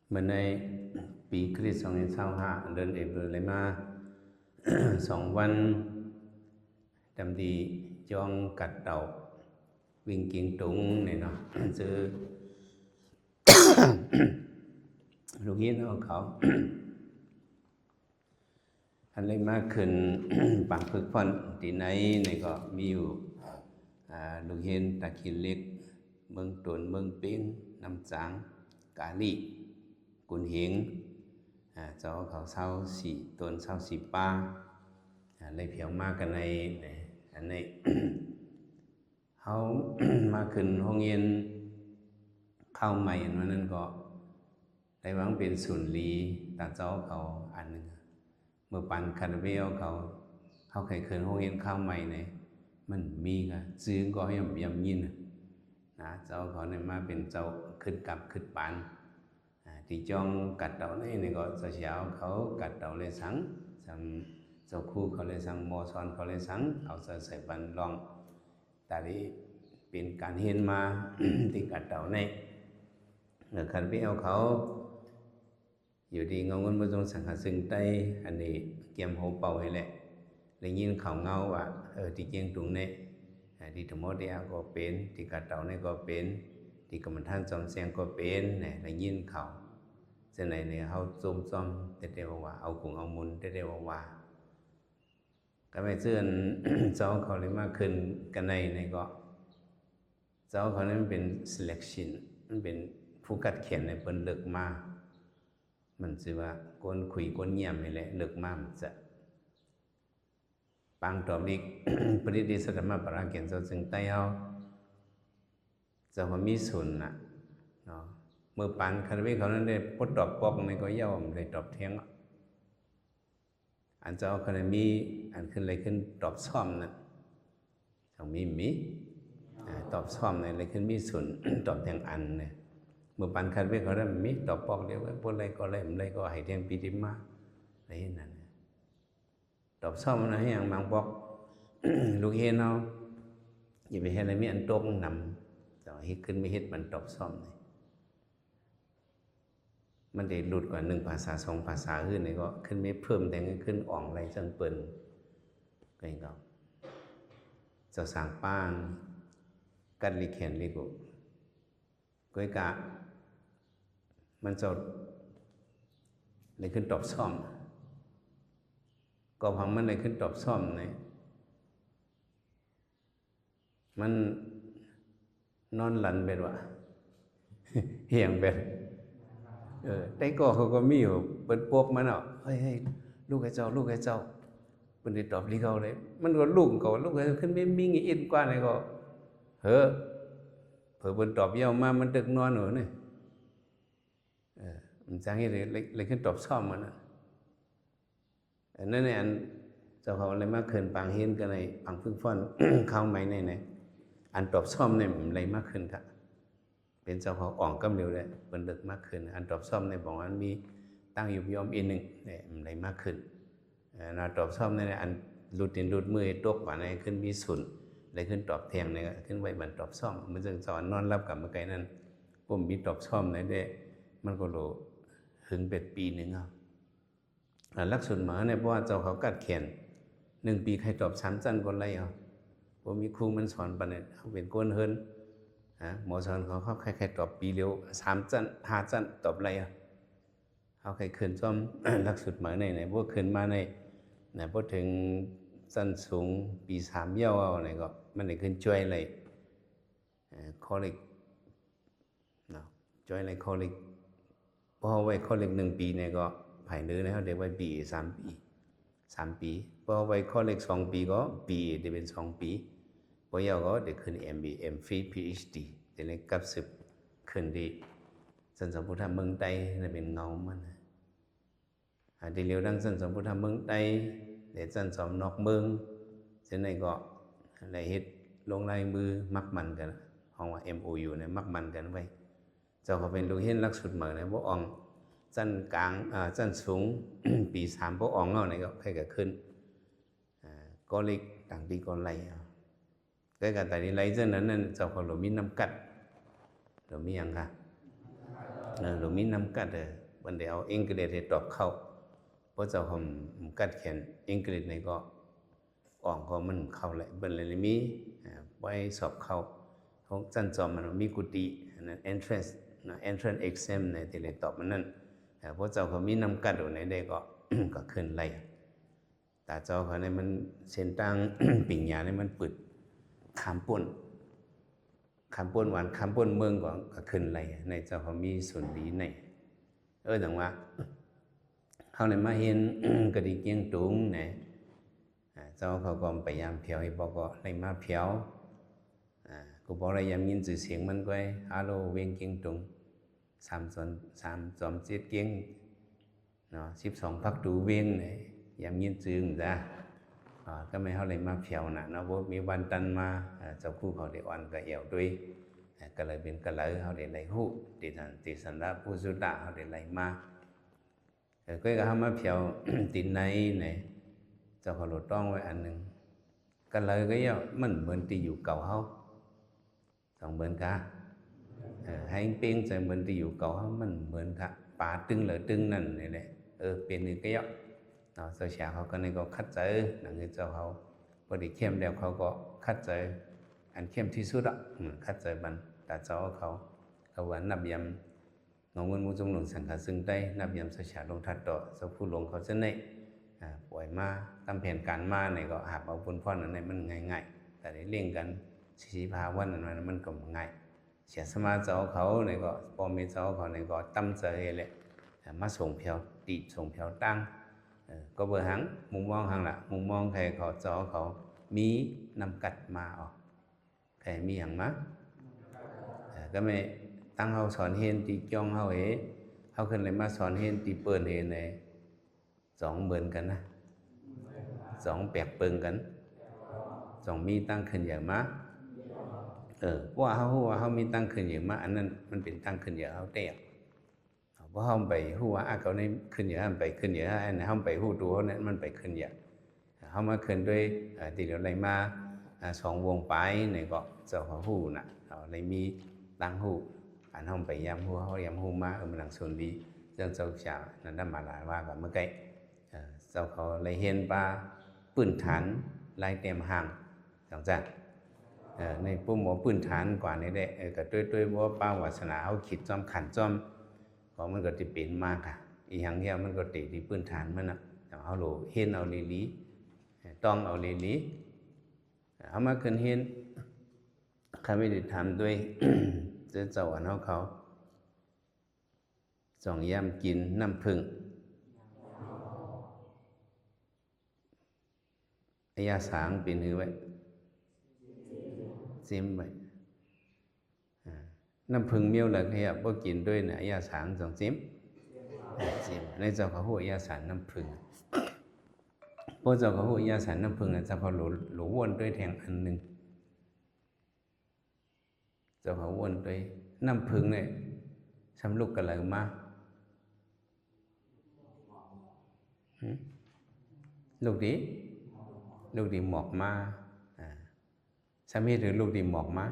เมื่อในปีคริสต์2525เดือนเอพฤลเลยมา2 วันจำดีจองกัดเต่าวิ่งกิงตุงนี่เนาะซื้อ ลูกยินเอาเขาอันเลยมาขึ้น ปังพึกพ่อนที่ไหนนี่ก็มีอยู่ลูกเห็นตะคินเล็กเมืองตนเมืองปิ้งน้ำจางกาลีกุนเหงเจ้าเขาเศร้าสีตนเศร้าสีป้าเลยเพียงมากกันในอันนี้ เขา มาขึ้นห้องเย็นเข้าใหม่วันนั้นก็ได้หวังเป็นศูนย์ลีตาเจ้าเขาอันหนึ่งเมื่อปันคาราเบลเขาเคยขึ้นห้องเย็นเข้าใหม่เนี่ยมันมีกันซื้อก็ยำยินนะเจ้าเขาเนี่ยมาเป็นเจ้าขึ้นกับขึ้นปานที่จ้องกัดเต่านี่ก็เช้าเขากัดเต่าเลยสังเจ้าคู่เขาเลยสังโมซอนเขาเลยสังเอาใส่บันลองแต่ที่เป็นการเห็นมา ที่กัดเต่าเนี่ยคันไปเอาเขาอยู่ดีเงาเงินมาจงสังหาซึ่งใต้อันนี้เกียมโหเป่าให้แหละเลยยินเขาเงาว่าที่เกียงตรงนี้ที่ธรรมะเดียก็เป็นที่กัดเต่าเนี่ยก็เป็นที่กรรมฐานจอมเสียงก็เป็นเนี่ยเลยยินเขาเส้นไหนเนี่ยเขาจมซ้อมเตว่าเอากุงเอามุนเตว่าก็ไม่เชื่อ เจ้าเขาเลยมาขึ้นกันในก็เจ้าเขานั้นเป็น selection มันเป็นผู้กัดเขียนในเปิ้นเลิกมามันสิว่าก้นคุยก้นเงียบนี่แหละเลิกมามันจะปังตอบอีก ปริดิสธรรมปราเกียนเจ้าจึงใต้เอาเจ้าเขามีส่วนน่ะเนาะเมื่อปันคาราเวเขานั้นได้พดตอบปอกในก็ย่อมได้ตอบเที่ยงอันเจ้าเขานั้นมีอันขึ้นอะไรขึ้นตอบซ่อมน่ะเขามีตอบซ่อมในอะไรขึ้นมีส่วน ตอบเที่ยงอันเนี่ยเมื่อปันคาราเวเขานั้นมีตอบปอกเดียวว่าพวกอะไรก็อะไรมันอะไรก็ให้เที่ยงปีติมาอะไรนั่นตอบซ่อมนะให้อย่างบางปอก ลูกเห็นเอาอย่าไปเห็นอะไรมีอันตรงนำแต่เฮ็ดขึ้นไม่เฮ็ดมันตอบซ่อมเลยมันได้หลุดกว่า1 ภาษา 2 ภาษาขึ้นนี่ก็ขึ้นไม่เพิ่มแต่ขึ้นอ่องอะไรจังเปิ้นก็อย่างก็เจ้าสร้างป้านกัดลิแขนลิกุก้อยกะมันจะเลยขึ้นตอบซ่อมก็พังมันเลยขึ้นตอบซ่อมเนี่ยมันนอนหลันเบ็ดวะ เหี่ยงเบ็ดแต่ก็เขาก็มีอยู่เปิดปบมันอ่ะเฮ้ยลูกไอ้เจ้าเป็นได้ตอบลีเขาเลยมันก็ลูกเขาลูกไอ้ขึ้นไม่มีงี้อินกว่าเลยก็เฮ้อเผื่อเป็นตอบเยี่ยมมามันตึกนอนหนูเนี่ยมันจังให้เลยขึ้นตอบซ่อมมันนั่นเนี่ยอันเจ้าเขาอะไรมาขึ้นปังเห็นกันในปังพึ่งฟ้อน เข้าไหมในอันตอบซ่อมเนี่ยมันอะไรมากขึ้นครับเป็นเจ้าของอ่องกำเร็วเลยเป็นเลิกมากขึ้นอันตอบซ่อมในบอกว่ามีตั้งอยู่ยอมอีกหนึ่งเนี่ยมันอะไรมากขึ้นนาตอบซ่อมในอันหลุดมือตกว่าในขึ้นมีสุนอะไรขึ้นตอบแทงในขึ้นไว้บันตอบซ่อมมันจึงสอนนอนรับกับเมื่อไงนั้นผมมีตอบซ่อมในได้มันก็โลหึงเป็ดปีหนึ่งลักษณะหมาเนี่ยเพราะว่าเจ้าเขากัดแขน1 ปีใครตอบ3 จันคนไรผมมีครูมันสอนปะเนี่ยเขาเป็นก้นเฮิรนหมอสอนเขาใครตอบปีเร็ว3 จัน5 จันตอบอะไรเขาใครขึ้นซ่อม ลักษณะหมาในพวกขึ้นมาในพอถึงจันสูงปี3 เย้าอะไรก็มันได้ขึ้นช่วยอะไรคอลิกช่วยอะไรคอลิกพอไว้คอลิก1 ปีเนี่ยก็ภายเนื้อนะครับเดี๋ยวไว้ปี3 ปีพอไว้ข้อเลข2 ปีก็ปีจะเป็น2 ปีพอยาวก็เดี๋ยวขึ้น MB MPhil PhD เดี๋ยวนี้กับ10ขึ้นดีสันสมพุทธเมืองใต้จะเป็นเงามันเดี๋ยวเร็วดังสันสมพุทธเมืองใต้เดี๋ยวสันสมนอกเมืองเช่นไหนก็อะไรเฮ็ดลงลายมือมักมันกันห้องว่า MOU เนี่ยมักมันกันไว้เจ้าเขาเป็นลูกเห็นลักษณะเหมือนเนี่ยพวกอ่องจันกลางจันสูง ปี3พวกอ่องเงาเนี่ยก็ใครก็ขึ้นก็เล็กต่างปีก็ไหลcái cả tại đi lấy dânนั้นเจ้าของเรามีน้ำกัดเรามีอย่างค่ะ หรือมีน้ำกัดวันเดียวอังกฤษให้ตอบเข้าเพราะเจ้าผมกัดเขียนอังกฤษในก็อ่องก็มันเข้าเลยเป็นเลยมีไว้สอบเข้าของจันจอมมันมีกุฏินั่น entrance นะ entrance exam ในที่เลยตอบมันนั่นเพราะเจ้าเขามีน้ำกัดอยู่ในได้ก็ ก็ขึ้นไล่แต่เจ้าเขาในมันเส้นตั้ง ปิ่งยาในมันปิดขามป่นหวานขามป่นเมืองก็ขึ้นไล่ในเจ้าเขามีส่วนดีในแต่ว่าเขาในมาเห็น กระดิกเกียงตุงเนี่ยเจ้าเขาก็พยายามเพียวให้บอกก็ในมาเพียวกูบอกอะไรยามยินสื่อเสียงมันก็ฮัลโหลเวียงเกียงตุง3 7เกียงเนาะ12พักดูเวียงเนี่ยยามยินสื่อจ้ะก็ไม่เขาเลยมาเพียวนะเนาะว่ามีวันตันมาเจ้าคู่เขาได้อ่อนก็เอี่ยวด้วยก็เลยเป็นกระเลยเขาได้ไหลหูติสันดาผู้สุดาเขาได้ไหลมาก็เขามาเพียว ติดในเนี่ยเจ้าเขาหลุดต้องไว้อันหนึ่งก็เลยก็ย่อมันเหมือนที่อยู่เก่าเขาสองเหมือนกันให้เพียงใจเหมือนที่อยู่เก่าเขามันเหมือนกันป่าตึงเหลือตึงนั่นนี่แหละเป็นหนึ่งก็ย่อเจ้าชาเขาก็ในก็คัดใจหนังเจ้าเขาพอดีเข้มแล้วเขาก็คัดใจอันเข้มที่สุดอ่ะคัดใจบันแต่เจ้าเขาว่านับยำน้องมันมูจงหลงสังขารซึ่งได้นับยำสชาลงทัดต่อเจ้าผู้หลงเขาจะในปล่อยมาตามแผนการมาในก็หับเอาบนพ่อนั้นในมันง่ายๆแต่ได้เลี้ยงกันชีพาวันนั้นมันก็ง่ายเสียสมาเจ้าเขาในก็พอมีเจ้าเขาในก็ตั้มใจเลยมาส่งเพียวตีส่งเพียวตั้งก็เบอร์หังมุมมองหังละมุมมองใครเขาเจ้าเขามีนำกัดมาออกใครมีอย่างมั้งก็ไม่ตั้งเขาสอนเห็นตีจ้องเขาเขาขึ้นเลยมาสอนเห็นตีเปิดเห็นเลย2 เบิร์นกันนะ2 แปลกเปิงกัน2 มีตั้งขึ้นอย่างมาว่าเขามีตั้งขึ้นอย่างมาอันนั้นมันเป็นตั้งขึ้นอย่างเขาเตะเพราะเขาไปหัวเขาในขึ้นอย่างนั้นไปขึ้นอย่างนั้นเขาไปหูตัวเขาเนี่ยมันไปขึ้นอย่างเขามาขึ้นด้วยตีเดียวอะไรมา2 วงไปในก็เจ้าเขาหูน่ะเลยมีตั้งหูอันเขาไปยำหูเขายำหูมามันหลังส่วนดีเจ้าชานั่นได้มาหลายว่ากับเมื่อกี้เจ้าเขาเลยเห็นปลาปืนฐานลายเต็มห่างจังจังในปุ่มหมอปืนฐานกว่านี้ได้ก็ด้วยว่าป้าวาสนาเขาขีดจอมขันจอมก็มันก็จะเป็นมากค่ะอีกอย่างเดียวมันก็ติดที่ปืนฐานมันนะแต่เขาโหลเห็นเอาลีต้องเอาลีเขามาขึ้นเห็นเขาไม่ได้ทำด้วย เจ้าอันเขาสองย่ำกินน้ำผึ้งอายาสางเป็นหือไว้ซิมไว้น้ำผึ้งเมียวเลยครับพวกกินด้วยเนี่ยอายาสางสองซิมในเจ้าเขาหัวอายาสารน้ำผึ้งพวกเจ้าเขาหัวอายาสารน้ำผึ้งเจ้าเขาหลวนด้วยแทงอันหนึ่งเจ้าเขาวนด้วยน้ำผึ้งเนี่ยสำลุกกันเลยมาลูกดีหมอกมาสามีหรือลูกดีหมอกมา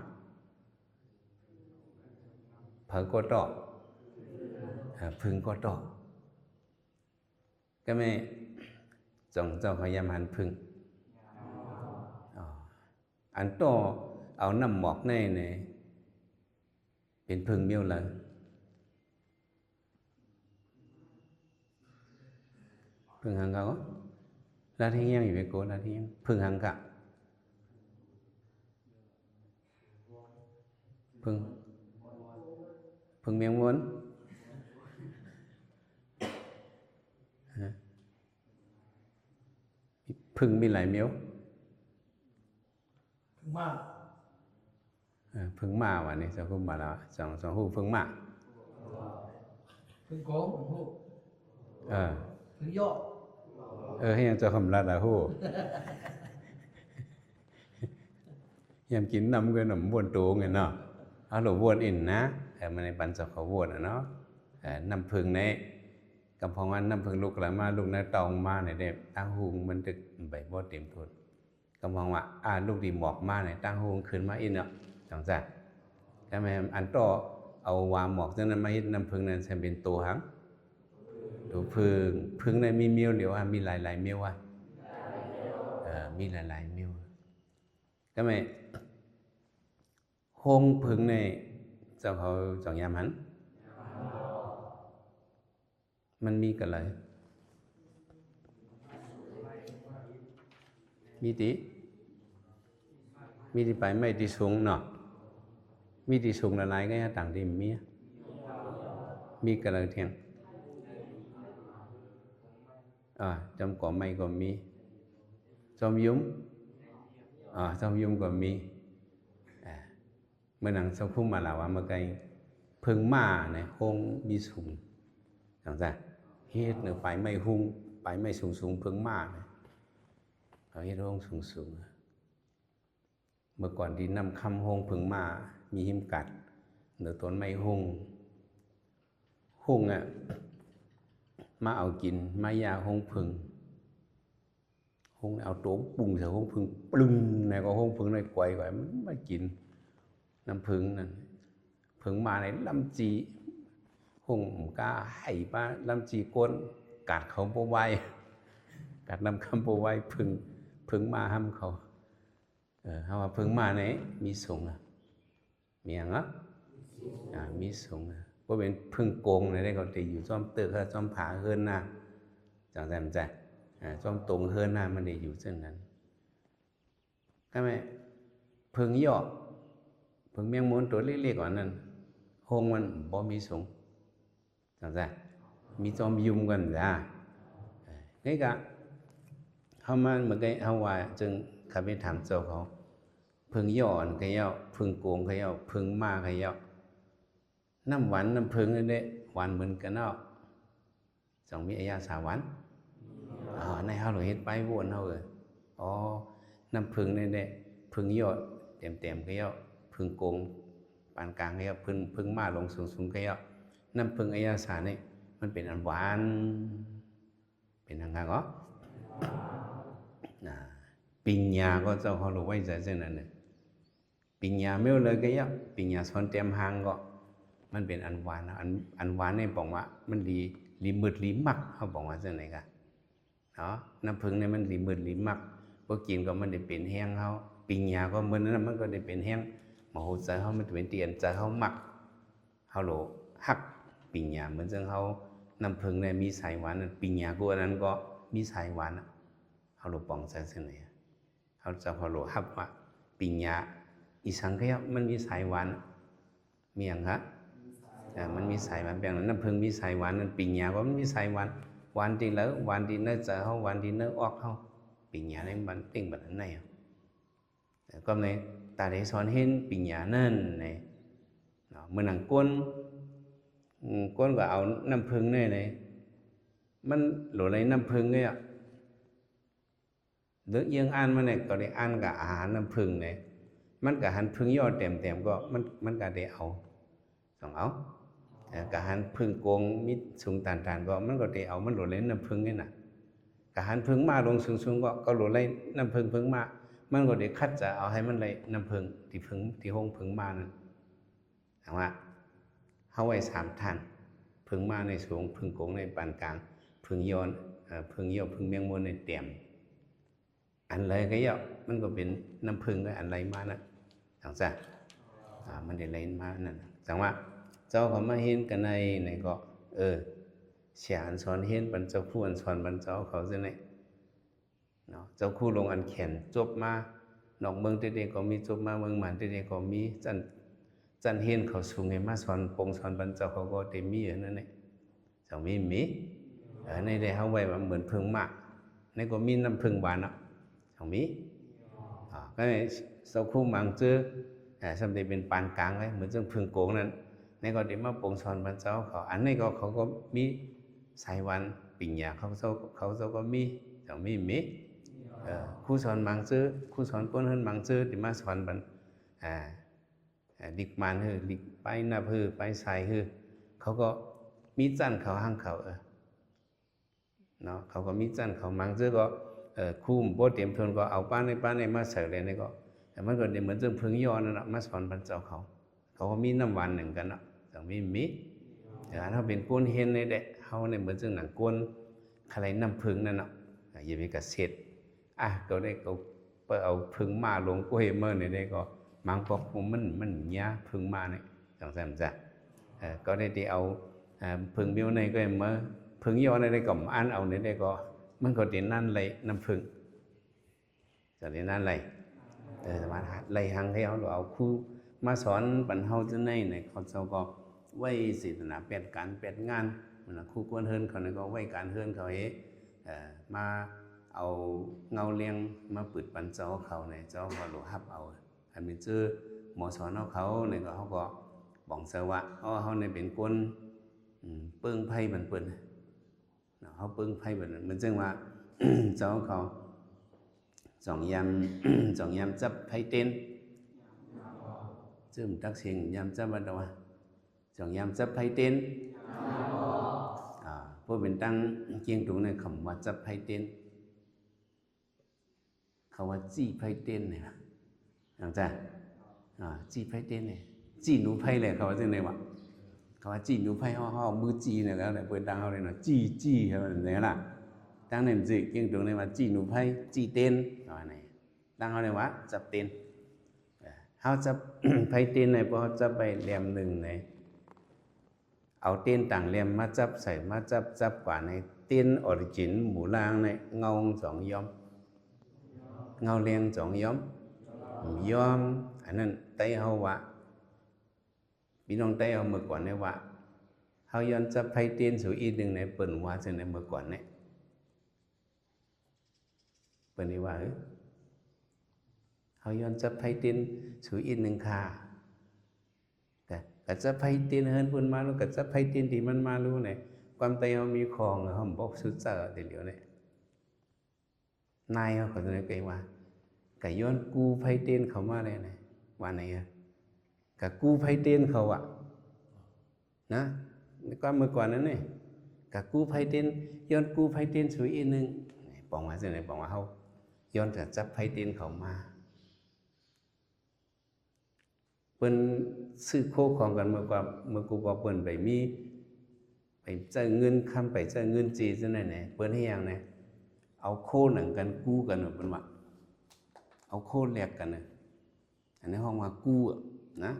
เผอก็ต่อพึ่งก็ต่อก็ไม่จงเจ้าพยายามหันพึ่งอันต่อเอาน้ำหมอกในเป็นพึ่งเมี่ยวเลยพึ่งหังเขาลาที่ยังอยู่ไปโกลาที่ยังพึ่งหังกะพึ่งเมียงวนพึ่งมีหลายเมียวพึ่งมาวันนี้จะพูดมาแล้วสองหูพึ่งมาพึ่งโก้พึ่งหูพึ่งยอให้ยังจะคำรัดอะหูยังกินน้ำกันน้ำวนตัวไงเนาะเอาหลวนอินนะมันในปันจะเขาวนอ่ะเนาะน้ำพึ่งในกำพองวันน้ำพึ่งลูกหลานมาลูกน้าตองมาในเด็กตั้งหูมันตึกใบบ่เต็มทุนกำพองว่าลูกดีหมอกมาในตั้งหูคืนมาอินเนาะจังจ้ะก็แม่อันต่อ เอาวาหมอกนั้นมาเฮ็ดน้ำผึ้งนั้นใช้เป็นตัวหังตัวผึ้งผึ้งนั้นมีเมียวเดียวมีหลายๆเมียวมีหลายๆเมียวก็ไม่ห้องผึ้งในเจ้าเขาจ่องยามหันมันมีกันเลยมีที่ไปไม่ที่สูงเนาะมีที่สูงละลายก็ต่างที่มีกันเลยเทียงจอมก่อไม่ก็มีจอมยุ้มจอมยุ้มก็มีเมื่อหนังสักพุ่มมาแล้วว่าเมื่อไงเพิ่งมาในห้องมีสูงจังซี่เฮ็ดเนื้อไปไม่หุ่งไปไม่สูงเพิ่งมาเนี่ยเขาเฮ็ดห้องสูงเมื่อก่อนที่นำคำห้องเพิ่งมามีหิมกัดเนื้อต้นไม้หุ่งมาเอากินมายาห้องพึ่งห้องเอาโต๊ะปุ้งใส่ห้องพึ่งปลึงในก็ห้องพึ่งในไกวมันไม่กินน้ำพึ่งนั่นพึ่งมาในลำจีห้องกาให้ป้าลำจีก้นกัดเขาโปไว้กัดน้ำคำโปไว้พึ่งมาห้ามเขาเขาว่าพึ่งมาไหนมีส่งมีอย่างมีส่งก็เป็นพึ่งโกงในได้ก็ตีอยู่จ้อมตึกจ้อมผาเฮิรนหน้าจังใจจ้อมตรงเฮิรนหน้ามันได้อยู่เช่นนั้นก็ไม่พึ่งย่อพึ่งเมียงม้วนตัวเล็กๆก่อนนั้นหงมันบ่มีสูงจังใจมีจอมยุ่มกันจ้านี่ก็เขามาเมื่อกี้เขาว่าจึงเขาไปถามเจ้าเขาพึ่งย่อก็ย่อพึ่งโกงก็ย่อพึ่งมาก็ย่อน้ำหวานน้ำผึ้งนี่หวานเหมือนกันเนาะจังมีอายาสาหวานในเฮาหลวงเฮ็ดไปวนเฮาเลยน้ำผึ้งนี่ผึ้งยอดเต็มๆก็ยอดผึ้งโกงปานกลางก็ยอดผึ้งมาลงสูงๆก็ยอดน้ำผึ้งอายาสานี่มันเป็นอันหวานเป็นทางการปิญญาก็เจ้าเขาหลวงไว้ใจเช่นนั้นน่ะปิญญาไม่เลยก็ยอดปิญญาสอนเต็มหางก็มันเป็นอันหวานอันหวานนี่บอกว่ามันลีมืดลีมักเขาบอกว่าจังไหนกันเนาะน้ำผึ้งนี่มันลีมืดลีมักพวกกินก็มันได้เป็นแห้งเขาปิญญาก็เหมือนนั้นมันก็ได้เป็นแห้งมโหใจเขามันเป็นเตียนใจเขามักเขาโหลหักปิญญาเหมือนจังเขาน้ำผึ้งเนี่ยมีสายหวานปิญญาก็อันนั้นก็มีสายหวานเขาโหลปองใจจังไหนเขาจะเขาโหลหักว่าปิญญาอีสังเกตมันมีสายหวานมีอย่างครับมันมีสายหวานแบบนั้นน้ำผึ้งมีสายหวานนั่นปิญญาว่ามันมีสายหวานหวานที่แล้วหวานที่เนื้อเจอเขาหวานที่เนื้อออกเขาปิญญาในมันติ้งแบบนั้นไงก็ในตาได้สอนเห็นปิญญานั่นในเมื่อหนังก้นก็เอาน้ำผึ้งนี่เลยมันหลุดในน้ำผึ้งเนี่ยเลือกยังอ่านมาเนี่ยก็ได้อ่านกับอาหารน้ำผึ้งเนี่ยมันกับอาหารผึ้งยอดเต็มก็มันก็ได้เอาต้องเอากะหันพึ่งโกงมิดสูงต่านก็มันก็ได้เอามันหลุดเลยน้ำพึ่งนี่น่ะกะหันพึ่งมาลงสูงก็หลุดเลยน้ำพึ่งมามันก็ได้คัดจะเอาให้มันเลยน้ำพึ่งที่ห้องพึ่งมานั่นถามว่าเฮาไว้3ท่านพึ่งมาในสูงพึ่งโกงในปานกลางพึ่งย้อนพึ่งเหี่ยวพึ่งเมียงมวนในเต็มอันไรก็เยอะมันก็เป็นน้ำพึ่งก็อันไรมานะจังซะมันได้ไรมานั่นจังว่าเจ้าเขามาเห็นกันในก็เสียอันสอนเห็นบรรเจ้าคู่อันสอนบรรเจ้าเขาจะไหนเนาะเจ้าคู่ลงอันแขนจบมานอกเมืองเด็กๆก็มีจบมาเมืองหมันเด็กๆก็มีจันเห็นเขาสูงให้มาสอนปงสอนบรรเจ้าเขาก็เต็มมีนั่นแหละจังมีในได้เฮาไว้ว่าเหมือนพึ่งมากในก็มีน้ำพึ่งหวานเนาะจังมีก็เจ้าคู่มังเจอสำเร็จเป็นปานกลางเลยเหมือนเจ้าพึ่งโกงนั้นในก็ได้มาปงสอนบรรเจ้าเขาอันนี้ก็เขาก็มีสายวันปิญญาเขาก็มีจังมีครูสอนมังซื้อครูสอนก้นเฮิรนมังซื้อที่มาสอนบรรดิกมันฮือดิกไปนับฮือไปใส่ฮือเขาก็มีจันเขาห้างเขาเนาะเขาก็มีจันเขามังซื้อก็คู่มโบเตรียมทนก็เอาป้าในมาใส่เลยนี่ก็แต่มันก็เหมือนเจ้าพึ่งย้อนนั่นแหละมาสอนบรรเจ้าเขาก็มีน้ำหวานหนึ่งกันเนาะ จังมีแต่ถ้าเป็นก้นเห็นในเด็กเขาในเหมือนซึ่งหนังก้นอะไรน้ำพึ่งนั่นเนาะอย่าไปกระเซ็ดก็ได้ก็ไปเอาพึ่งมาลงก็เห็นเมื่อในได้ก็มังปอกมันเนี้ยพึ่งมาเนี่ยจังแซมจ้ะก็ได้เอาพึ่งเบี้ยวในก็เห็นเมื่อพึ่งย่อในได้ก็อันเอาในได้ก็มันก็เด่นนั่นเลยน้ำพึ่งจะเด่นนั่นเลยแต่ว่าเลยหังให้เอาคู่มาสอนปัญเฮาจะในเขาเจ้าก็ไว้ศิลนาเป็ดการเป็ดงานมันคู่กวนเฮินเขาเนี่ยก็ไว้การเฮินเขามาเอาเงาเลี้ยงมาปิดปันเจ้าเขาเนี่ยเจ้าก็หลฮับเอาอันมีชื่อหมอสอนเขาเนี่ยก็เขาก็บอกเสว่าเขาเนี่ยเป็นคนเปิ้งไพ่บันเปิ้นเขาเปิ้งไพ่บันมันจึงว่า เจ้าเขาสองยำจับไพ่เต้นchứ mình tác sinh nhằm chấp bắt đầu chọn nhằm chấp hay tên vô bên tăng kiên trú này khẩmว่าchấp hay tênเขาว่าจี้ไพ่เต้นเนี่ยอย่างจ้ะจี้ไพ่เต้นเนี่ยจี้หนูไพ่เลยเขาว่าจังได๋วะเขาว่าจี้หนูไพ่ห่อมือจี้เนี่ยแล้วเนี่ยเปิดดังเขาเลยเนาะจี้เขาเนี่ยล่ะตั้งเนี่ยจี้เก่งตรงนี้ว่าจี้หนูไพ่จี้เต้นว่าไหนตั้งเขาเลยว่าจับเต้นเขาจะ ไพ่เต้นไหนเพราะเขาจะไปเลี่ยมหนึ่งไหนเอาเต้นต่างเลี่ยมมาจับใส่มาจับกว่าในเต้นออริจินหมูล่างในเงาสองย้อมเงาเลียงสองย้อมอันนั้นไต้เขาว่าพี่น้องไต้เขาเมื่อก่อนเนี่ยว่าเขาย้อนจับไพ่เต้นสู่อีกหนึ่งในเปิ่นว่าจะในเมื่อก่อนเนี่ยเปิ่นนี่ว่าเขาย้อนจับไพ่เต้นสู่อีกหนึ่งค่าแต่จับไพ่เต้นเฮินพุ่นมาแล้วก็จับไพ่เต้นที่มันมารู้เนี่ยความไต้เขามีคลองเขาบอกสุดเจอเดี๋ยวเนี่ยนายเขาจะได้ไกว่าไก่ย้อนกูไพ่เต้นเขามาเลยเนี่ยว่าไหนกับกูไพ่เต้นเขานะก็เมื่อก่อนนั้นเนี่ยกับกูไพ่เต้นย้อนกูไพ่เต้นสู่อีกหนึ่งบอกว่าจะไหนบอกว่าเขาย้อนกับจับไพ่เต้นเขามาเปิ้นซื้อโคของกันเมื่อกูบอกเปิ้นไปมีไปเจอเงินคำไปเจอเงินจีจังไหนเปิ้นให้ยังไงเอาโคหนังกันกู้กันเปิ้นว่าเอาโคแลกกันอันนี้ห้องว่ากู้นะ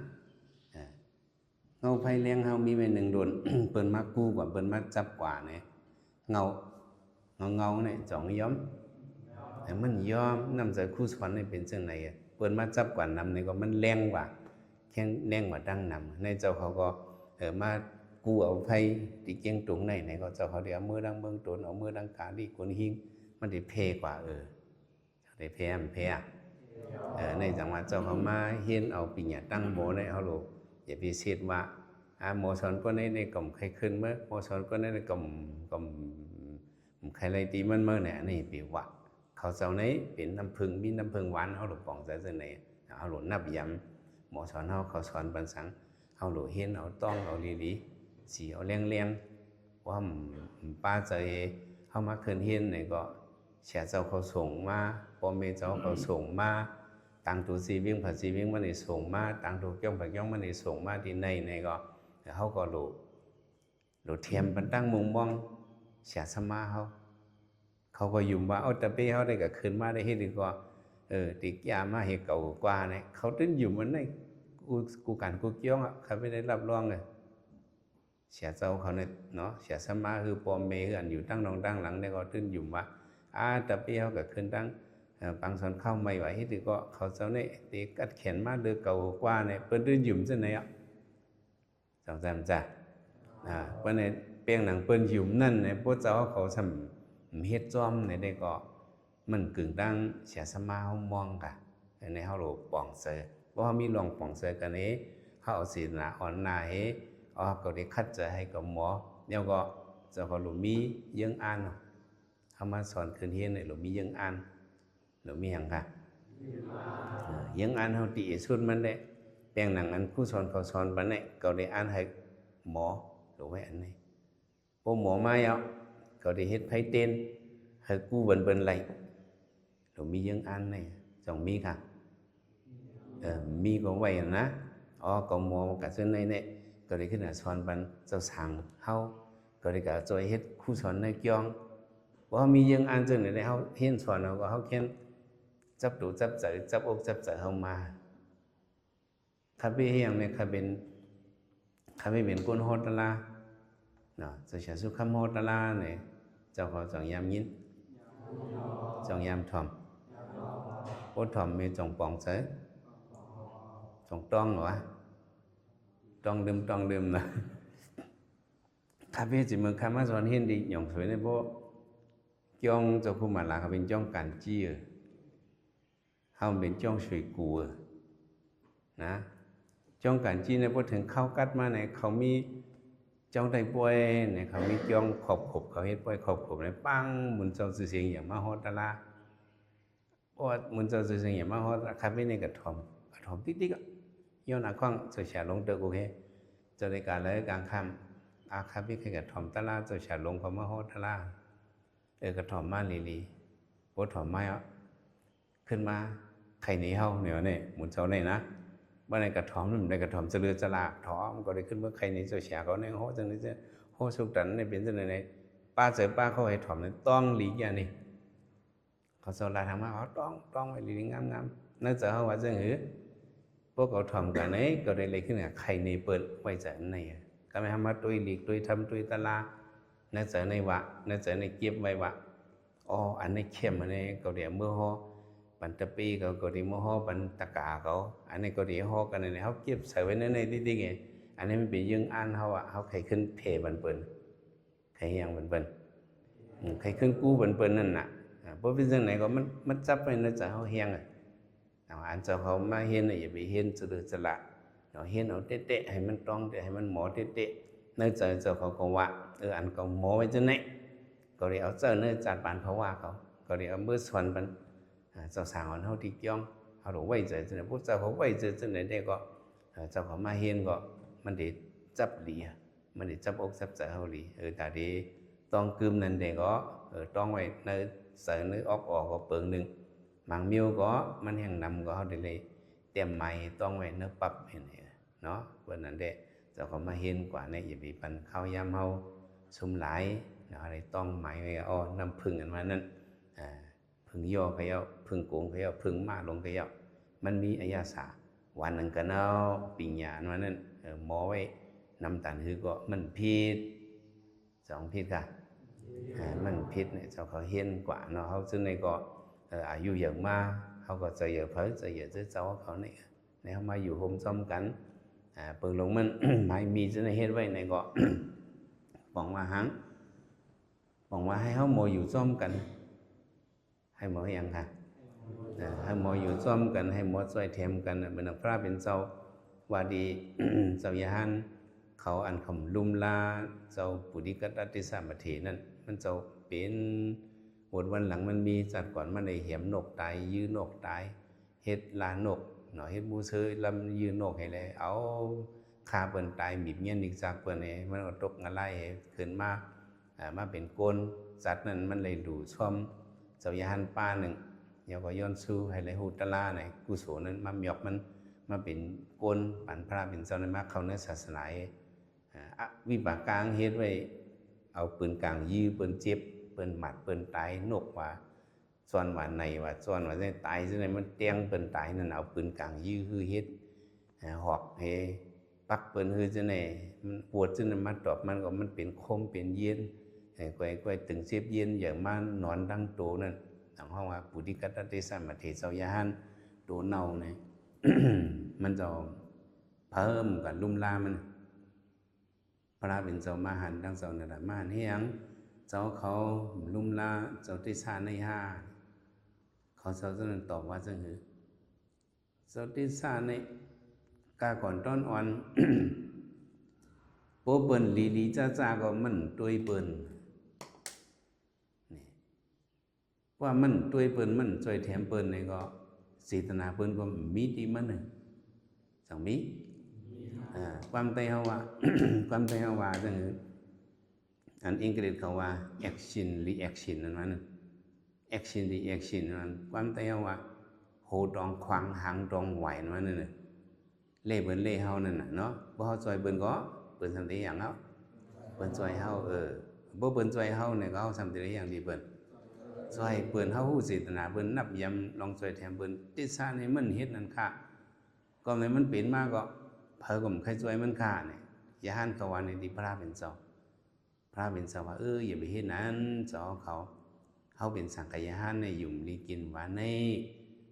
เงาไผเลี้ยงเฮามีไว้1 โดน เปิ้นมากู้กว่าเปิ้นมาจับกว่าเนี่ยเงาเนี่ยจ่องย้อมแต่มันย้อมนำใจคู่สอนนี่เป็นจังไดเปิ้นมาจับกว่านำนี่ก็มันแรงกว่าแข็งแรงกว่าดั้งนำในเจ้าเขาก็มากู้เอาไผที่เกียงตุงไหนก็เจ้าเขาได้เอามือดังเบิ่งตนเอามือดังกาดีคนหิงมันได้เพกว่าได้เพในจังหวัดเจ้าเขามาเห็นเอาปิญญาตั้งโมในเฮาโลอย่าไปเสียดว่าหมอสอนก็ในกล่อมใครขึ้นเมื่อหมอสอนก็ในกล่อมใครไรตีมันเมื่อเนี่ยนี่ปีว่าเขาเจ้าไหนเป็นน้ำผึ้งมีน้ำผึ้งหวานเฮาโลปองใจจังได๋เฮาโลนับยำหมอสอนเฮาเขาสอนปันสังเฮาโลเห็นเอาต้องเอาลีๆสีเอาเลี้ยงว่าป้าใจเฮามาขึ้นเห็นนี่ก็เสียเจ้าเขาส่งมาพ่อแม่เจ้าเขาส่งมาต่างตัวสีวิ่งผัดสีวิ่งมันได้ส่งมาต่างตัวเกี่ยวผัดเกี่ยวมันได้ส่งมาที่ในก็เขาก็โหลเทียมปันตั้งมุงมองเสียสมาเขาก็ยุ่มว่าเอาแต่ไปเขาได้ก็คืนมาได้เฮ็ดดีกว่าติกยามาเฮ็ดเก่ากว่าเนี่ยเขาตึ้งยุ่มมันได้กูกันกูเกี่ยวเขาไม่ได้รับรองเลยเสียเจ้าเขาเนี่ยเนาะเสียสมาคือปอมเมคืออันอยู่ตั้งนองตั้งหลังได้ก็ตึ้งยุ่มว่าแต่ไปเขาก็คืนตั้งบางส่วนเข้าไม่ไหวที่ดีก็เขาเจ้าเนี่ยตีกัดแขนมาเดือเก่ากว่าเนี่ยเปิ้นดื้อหยุ่มจังไหนสองสามจ้ะเปิ้นเนี่ยเปียงหนังเปิ้นหยุ่มนั่นเนี่ยพวกเจ้าเขาทำเฮ็ดจอมเนี่ยได้ก็มันกึ่งดังเสียสมาเขามองกะในเขาโหลป่องเสือเพราะเขามีลองป่องเสือกันนี้เขาเอาศีลนะอ่อนนาให้ก็ได้คัดใจให้กับหมอเนี่ยก็เจ้าเขาหลุมียังอ่านเขามาสอนคืนเฮียนเนี่ยหลุมียังอ่านหรือมีอย่างค่ะยังอ่านเฮาตีสุดมันได้แปลงหนังอันผู้สอนเขาสอนบันเนี่ยก็ได้อ่านให้หมอหรือไว้อันนี้พอหมอมาแล้วก็ได้เฮ็ดไผเต้นให้กู้เบิ่นไหลหรือมียังอ่านเนี่ยจงมีค่ะมีก็ไว้นะก็หมอกับซึ่งในเนี่ยก็ ก็ได้ขึ้นสอนปันเจ้าสางเฮาก็ได้ก็จอยเฮ็ดครูสอนในเกียงบ่มียังอ่านจังได๋เฮาเฮียนสอนเฮาก็เฮาเขียนจับดูจับใจจับอกจับใจเฮามาถ้าไปเฮียงเนี่ยถ้าเป็นก้นโฮตลาเนาะจะใช้สุขโฮตลาเนี่ยเจ้าเขาจองยามยินจองยามถ่อมโอถ่อมมีจองปองเสยจองต้องเหรอวะต้องดื่มนะข้าพเจ้าเมืองข้ามาสอนเห็นดีหย่องสวยในโบจ้องเจ้าคุณมาลาเขาเป็นจ้องการจี้เขาเป็นจ้องสวยกูนะจ้องการจี้ในพอถึงเข้ากัดมาในเขามีจ้องไตป่วยเนี่ยเขามีจ้องขอบเขาเฮ็ดป่วยขอบในปังมุนเจ้าสื่อเสียงอย่างมาฮอดตาลาเพราะมุนเจ้าสื่อเสียงอย่างมาฮอดข้าพเจ้าในกระถมติ๊กๆย้อนอาข้องเสียลงเตอโอเคจะได้การเลยกลางค่ำอาคาพิเคกระถมตะลาจะฉาลงความมโหตะลากระถมมาลีโอถมไม้ขึ้นมาไข่หนีเฮาเนี่ยเนี่ยหมุนเสาเนี่ยนะว่าในกระถมนั่นในกระถมจะเลือจะลาถอมก็ได้ขึ้นเมื่อไข่หนีจะฉาเขาในโหจังนี้จะโหสุกตันในเป็นจังไหนป้าเจอป้าเขาให้ถมเนี่ยต้องหลีกอย่างนี้เขาสลาทางมาเขาต้องไว้ลีงามนั่นจะเขาว่าจังหือพวกเขาถมกันนี้ก็ได้เลยขึ้นกับไข่หนีเปิดไว้จากไหนก็ไม่ทำมาตุยหลีกตุยทำตุยตะลาในใจในวะในใจในเก็บไว้วะอ๋ออันนี้เข้มอันนี้ก็เดี๋ยวเมื่อฮอปันตะปีก็เดี๋ยวเมื่อฮอปันตะกาเขาอันนี้ก็เดี๋ยวฮอกันในเขาเก็บใส่ไว้ในที่ไงอันนี้มันเป็นยังอ่านเขาเขาใครขึ้นเพบันเปิลใครยังบันเปิลใครขึ้นกู้บันเปิลนั่นน่ะเพราะเป็นเรื่องไหนก็มันจับไปในใจเขาเฮียงอันเจ้าเขามาเฮียนอย่าไปเฮียนจะเดือดจะละเราเห็นเอาเตะให้มันตรงให้มันหมอเตะเนื้อเจ้าเขาก็ว่าอันก็หมอไว้จะไหนก็เดี๋ยวเอาเจ้าเนื้อจัดบานเขาว่าเขาก็เดี๋ยวเอาเมื่อส่วนมันเจ้าสาวเขาที่ย่องเขาหลงไว้ใจจะไหนพวกเจ้าเขาไว้ใจจะไหนได้ก็เจ้าเขามาเห็นก็มันเดี๋ยวจับหลีมันเดี๋ยวจับอกจับใจเขาหลีแต่เดี๋ยวต้องกึมนั่นเด็กก็ต้องไว้เนื้อใส่เนื้อออกก็เปิงหนึ่งบางมิวก็มันแห่งนำก็เขาเดี๋ยวเลยเตรียมไม้ต้องไว้เนื้อปับเห็นเนาะวันนั้นเด็กเจ้าเขามาเห็นกว่าเนี่ยอย่าไปปันข้าวยำเฮาซุ่มหลายอะไรต้องไม้ไว้อ้อน้ำพึ่งกันมานั่นพึ่งย่อขย่าพึ่งโกงขย่าพึ่งมาลงขย่ามันมีอายาสาวันหนึ่งกันเอาปิญญาณวันนั้นหมอไว้นำตันคือก็มันพิษสองพิษค่ะมันพิษเนี่ยเจ้าเขาเห็นกว่าเนาะเขาซึ่งในก็อายุเยอะมากเขาก็จะเยอะเพิ่มจะเยอะเจ้าเขาเนี่ยในเขามาอยู่โฮมซ้อมกันเปิงลงมันไม่มีจะในเฮ็ดไว้ในก็บอกว่าหังบอกว่าให้เขาโมอยู่ซ้อมกันให้หมออย่างค่ะให้หมออยู่ซ้อมกันให้หมอช่วยแถมกันเป็นพระเป็นเจ้าว่าดีเจ้ายานเขาอันคำลุมลาเจ้าปุริกัตติสามัถีนั่นมันเจ้าเป็นวันหลังมันมีจัดก่อนมันได้เหี่ยมนกตายยื้อนกตายเฮ็ดลานกเนาะเฮ็ดบูเซยลำยืนนกให้เลยเอาคาเปิ้นตายบีบเงี้ยนิกจากเปิ้นนี่มันก็ตกงะไล่ขึ้นมามาเป็นโกนสัตว์นั้นมันเลยดูช่อมเจ้ายานป้าหนึ่งเดี๋ยวก็ย้อนสู้ให้เลยฮูตะลาไหนกุศลนั้นมาหยอกมันมาเป็นโกนปันพระเป็นเจ้าในมาเข้าในศาสนาวิบากกลางเฮ็ดไว้เอาปืนกลางยื้อปืนเจ็บปืนหมัดปืนตายนกว่าส่วนว่าในว่าส่วนว่าได้ตายจังได๋มันเตียงเปิ้นตายนั่นเอาปืนกลางยื้อคือเฮ็ดหอกให้ปักเปิ้นคือจังได๋มันปวดจังได๋มาตอบมันก็มันเป็นคมเป็นเย็นก้อยตึงเสียบเย็นอย่างมานอนดังโตนั่นทางห้องว่าปุถิกัตติสัมมาเทเสายานโตเน่านี่ มันจะเพิ่มกับลุ่มลามันพระเป็นเจ้ามาหันดังเจ้านั่นล่ะมาหันเฮียงเจ้าเขาลุ่มลาเจ้าติสาในห้าเขาเจ้านั้นตอบว่าจังหือเจ้าติสาในกาก่อนต้นอ่อน โปเปิ้นลีจ้าก็มันตุยเปิ้นนี่ว่ามันตุยเปิ้นมันช่วยแถมเปิ้นนี่ก็สีตนาเปิ้นก็มีดีมันนึงสังมีความไตเฮาว่า ความไตเฮาว่าจังหืออันอังกฤษเขาว่า action reaction นั่นมัน action reaction นั่นความไตเฮาว่าโหตองควางหางตองไหวนั่นมันน่ะเล่เบิ่นเล่เฮานั่นน่ะเนาะบ่เฮาช่วยเบิ่นก็ เปิ้นทำได้อย่างเฮาเปิ้นช่วยเฮาบ่เปิ้นช่วยเฮาเนี่ยก็เฮาทำได้อย่างดีเปิ้นช่วยเปิ้นเฮาฮู้เจตนาเปิ้นนับยำลองช่วยแถมเปิ้นติสานี่มันเฮ็ดนั่นค่ะก็เลยมันเป็นมาก็เพิ่นก็ใครช่วยมันค่ะเนี่ยอย่าหันเขาว่าในที่พระเป็นเจ้าพระเป็นเจ้าว่าอย่าไปเฮ็ดนั้นเจ้าเขาเป็นสังฆยานในยุ่มลีกินหวานใน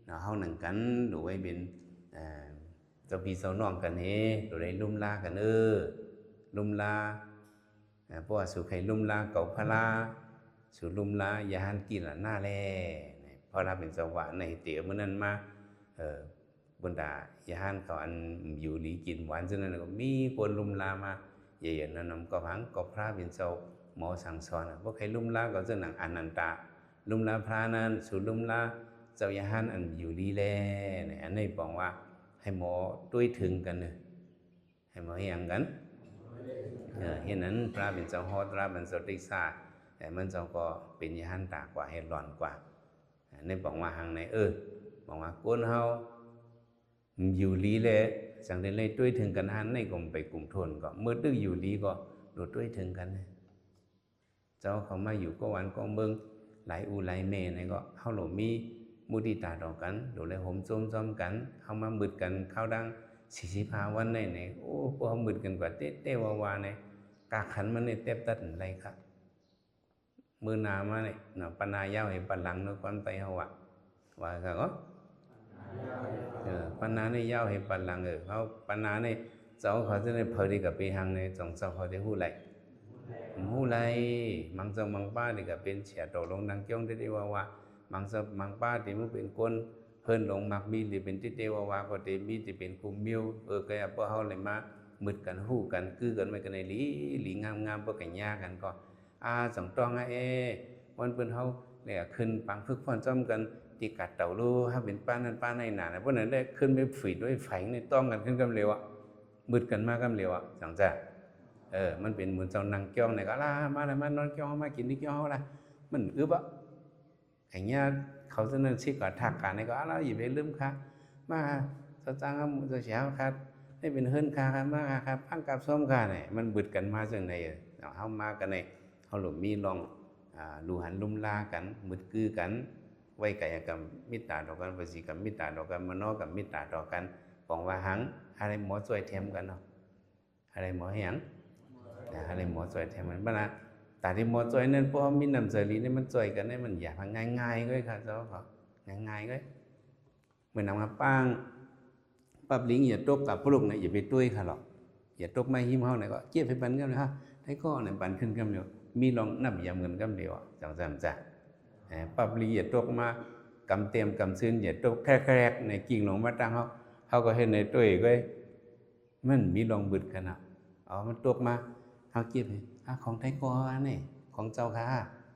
เนาะเฮานั่งกันดูไว้เป็นเจ้าพี่เจ้าน้องกันเฮดูได้ลุ่มลากันลุ่มลาเพราะว่าสุไข่ลุ่มลาเก่าพลาสุลุ่มลายาหันกินละหน้าแลเพราะเราเป็นจังหวะในเตี๋ยมื้อนั้นมาบนดายาหันเขาอันอยู่ลีกินหวานฉะนั้นก็มีคนลุ่มลามาใหญ่ๆนั่นนำก็หังก็พระเป็นเจ้าหมอสั่งสอนเพราะใครลุ่มลาก็จะหนังอนันตาลุ่มลาพระนั้นสุลุ่มลาเจ้ายาหันอันอยู่ลีแลเนี่ยอันนี้บอกว่าให้หมอด้วยถึงกันเนี่ยให้หมอเฮียงกันเห็นนั้นพระเป็นเจ้าฮอดพระเป็นเจ้าติสาแต่มันเจ้าก็เป็นยาหันตากว่าให้ร้อนกว่านี่บอกว่าหางไหนบอกว่าก้นเฮาอยู่ลีแลสังเดนเลยด้วยถึงกันหันในกลุ่มไปกลุ่มทนก็เมื่อตึกอยู่ลีก็โดดด้วยถึงกันเจ้าเขามาอยู่ก็วันก็เมืองหลายอูหลายเมในก็เฮาหลมีมุติตาต่อกันโดยเลยห่มโจมซ้อมกันเฮามาบึดกันเข้าดัง45วันในโอ้พวกเฮาบึดกันกว่าเต้วาในกาขันมันในเต็บตัดอะไรครับมือนามาเนี่ยเนาะปนายาวให้ปันหลังเนาะความไตเฮาว่าครับก็ปนาเนี่ยยาวให้ปันหลังเขาปนาเนี่ยเจ้าเขาจะได้เผยดีกับปีหังในจงเจ้าเขาได้ฮู้ไรมังเจ้ามังป้านี่ก็เป็นเฉียดตกลงดังจ้องได้ว่ามังเจ้ามังป้าที่มันเป็นคนเพิ่นลงมักมีหรือเป็นที่ว่าก็ได้มีที่เป็นคุมมิวก็อย่าพวกเฮาเลยมามึดกันฮู้กันคือกันไม่กันในหลีงามๆบ่กันยากันก็สองตองวันเปิ้นเฮาเนี่ยขึ้นปังฝึกฝนจ้อมกันที่กัดเต่ารู้ถ้าเป็นป้านั้นป้าในหนาเพราะนั้นได้ขึ้นไปฝีดด้วยไฟในต้องกันขึ้นกำเร็วมืดกันมากกำเร็วจังจ้ะมันเป็นเหมือนเจ้านางจ้องเนี่ยก็มาเลยมานอนจ้องมากินนี่จ้องละมันอย่างเงี้ยเขาจะนั่นชิกกับถักกันเนี่ยก็อย่าไปลืมค่ะมาสตางค์จะเสียครับได้เป็นเฮิรนค่ะมาครับพังกับส้มค่ะเนี่ยมันบึดกันมาจังไหนเขามากันเนี่ยเขาหลุมมีลองลูหันลุ่มลากันมืดกือกันไว้กายกับมิตรต่อกันวสีกับมิตรต่อกันมโนกับมิตรต่อกันบอกว่าหังอะไรหมอช่วยเทียมกันเนาะอะไรหมอเหียงอะไรหมอช่วยเทียมกันบ้างนะแต่ที่หมอช่วยนั่นเพราะมีน้ำเสรีนี่มันช่วยกันนี่มันอยากง่ายๆก็ค่ะเจ้าเขาง่ายๆก็เหมือนนำมาปังปั๊บลิงอย่าตกกับพลุกเนี่ยอย่าไปตุ้ยค่ะหรอกอย่าตกไม่หิ้มเฮาไหนก็เจี๊ยบให้ปันกันเลยฮะให้ก็เนี่ยปันขึ้นกันเดียวมีลองนับยำเงินกันเดียวจังจ้ะปับลีอย่าตกมากำเต็มกำซึ้นอย่าตกแคกในกิ่งหลงมาตั้งเขาก็เห็นในตัวเองก็มันมีลองบึดกันมันตกมาเขาเก็บของไทยกอนี่ของเจ้าค่ะ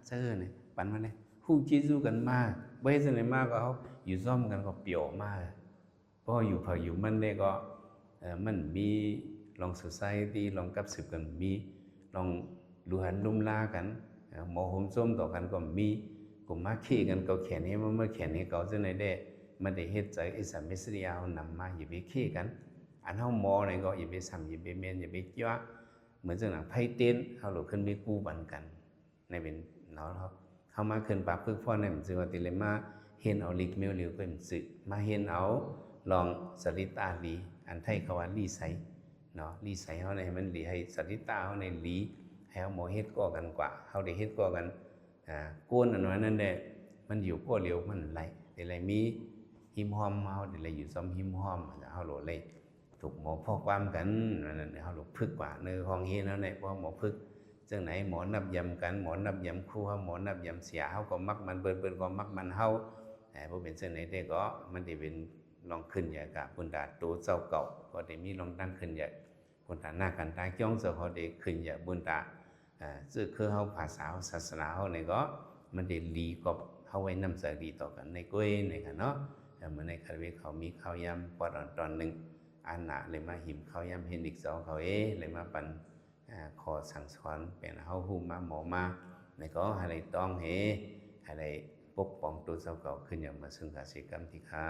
เสื้อนี่ปันมาเนี่ยฮู้จีจูกันมาเบ้สเนี่ยมากก็เขาอยู่ซ่อมกันก็เปี่ยวมากเพราะอยู่เผาอยู่มันเนี่ยก็มันมีลองสุดไซตีลองกับสืบกันมีลองดูหันลุ่มลากันหมอห่มส้มต่อกันก็มีกลุ่มมาขี้กันก็แขนนี้เมื่อแขนนี้เขาจะในได้มันได้เฮ็ดใจอิสระมิสริยานำมาอย่าไปขี้กันอันเฮาหมอเนี่ยก็อย่าไปซ้ำอย่าไปเมนอย่าไปจ้าเหมือนจังหนังไพ่เต้นเฮาหลุดขึ้นไปกู้บันกันในเป็นเนาะเขามาขึ้นปากพึกพ่อเนี่ยมันจึงว่าติเลยมาเห็นเอาลิกเมลเหลวเป็นสึมาเห็นเอาลองสริตาลีอันไทยเขาว่าลีใสเนาะลีใสเฮาในมันลีให้สริตาเฮาในลีให้เฮาหมอเฮ็ดก่อกันกว่าเฮาได้เฮ็ดก่อกันก้นอันนั้นแหละมันอยู่ก็เร็วมันไหลแต่ไรมีหิมหอมเฮาแต่ไรอยู่ซ้อมหิมหอมเฮาโหลเลยถูกหมอพอกความกันนั่นเฮาโหลพึกกว่าในห้องเฮ็ดแล้วเนี่ยเพราะหมอพึกจังไหนหมอนับยำกันหมอนับยำคู่เฮาหมอนับยำเสียเฮาก็มักมันเบิ่นก็มักมันเฮาบ่เป็นจังไหนได้ก็มันได้เป็นลองขึ้นอย่างกับปุณดาตัวเจ้าเก่าก็ได้มีลองตั้งขึ้นอย่างปุณดาหน้ากันตาจ้องเจ้าเขาได้ขึ้นอย่างปุณดาซึ่งคือเฮาภาษาศาสนาเฮาเนี่ยก็มันได้ลีกับเฮาไว้นำใส่ดีต่อกันในก้อยในกันเนาะแต่เมื่อในคาเวเขามีข้าวยำปอตอนหนึ่งอันน่ะเลยมาหิมข้าวยำเห็นอีกสองเขาเลยมาปันขอสั่งสอนเป็นเฮาฮู้มาหมอมาในก็ให้ได้ต้องให้ได้ปกป้องตัวเจ้าเก่าขึ้นอย่างมาซึ่งกสิกรรมที่ค้า